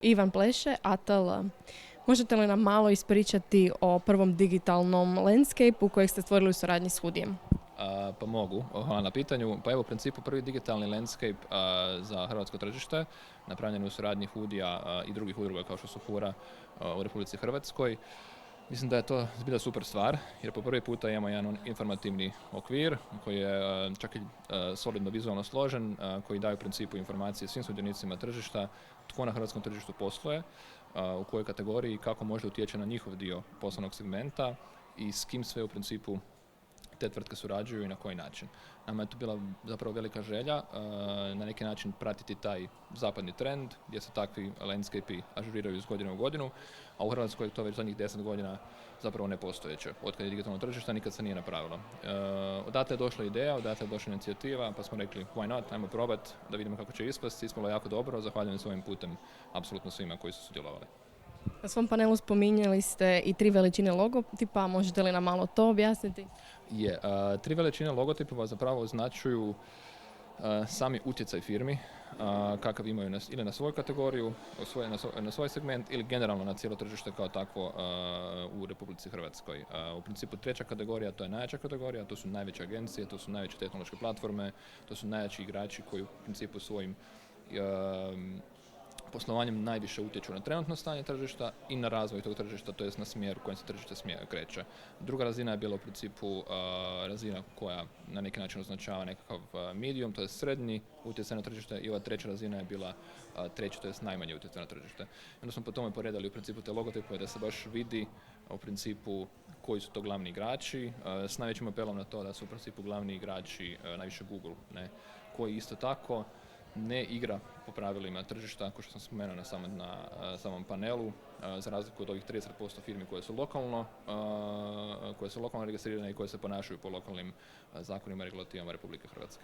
Ivan Pleše, ATL. Možete li nam malo ispričati o prvom digitalnom landscape-u kojeg ste stvorili u suradnji s Hudijem? Pa mogu, hvala na pitanju. Pa evo, u principu prvi digitalni landscape za hrvatsko tržište, napravljen u suradnji Hudija i drugih udruga kao što su Hura u Republici Hrvatskoj. Mislim da je to zbilja super stvar, jer po prvi puta imamo jedan informativni okvir koji je čak i solidno vizualno složen, koji daje u principu informacije svim sudionicima tržišta, tko na hrvatskom tržištu posluje, u kojoj kategoriji i kako možda utječe na njihov dio poslovnog segmenta i s kim sve u principu te tvrtke surađuju i na koji način. Nama je to bila zapravo velika želja na neki način pratiti taj zapadni trend gdje se takvi landscape-i ažuriraju iz godine u godinu, a u Hrvatskoj je to već zadnjih 10 godina zapravo nepostojeće. Otkad je digitalno tržište nikad se nije napravilo. Odatle je došla ideja, odatle je došla inicijativa, pa smo rekli why not, ajmo probati da vidimo kako će ispasti. Ispalo je jako dobro, zahvaljujem svojim putem apsolutno svima koji su sudjelovali. Na svom panelu spominjali ste i 3 veličine logotipa, možete li nam malo to objasniti? Tri veličine logotipova zapravo označuju sami utjecaj firmi, kakav imaju ili na svoju kategoriju, na svoj segment ili generalno na cijelo tržište kao takvo u Republici Hrvatskoj. U principu treća kategorija, to je najjača kategorija, to su najveće agencije, to su najveće tehnološke platforme, to su najjači igrači koji u principu svojim poslovanjem najviše utječu na trenutno stanje tržišta i na razvoj tog tržišta, to jest na smjer u kojem se tržište kreće. Druga razina je bila u principu razina koja na neki način označava nekakav medium, to je srednji utjecaj na tržište, i ova treća razina je bila treći, to jest najmanji utjecaj na tržište. I onda smo po tome poredali u principu te logotipove da se baš vidi u principu koji su to glavni igrači, s najvećim apelom na to da su u principu glavni igrači najviše Google, koji isto tako ne igra po pravilima tržišta, ako što sam spomenuo na samom panelu, za razliku od ovih 30% firmi koje su lokalno registrirane i koje se ponašaju po lokalnim zakonima i regulativama Republike Hrvatske.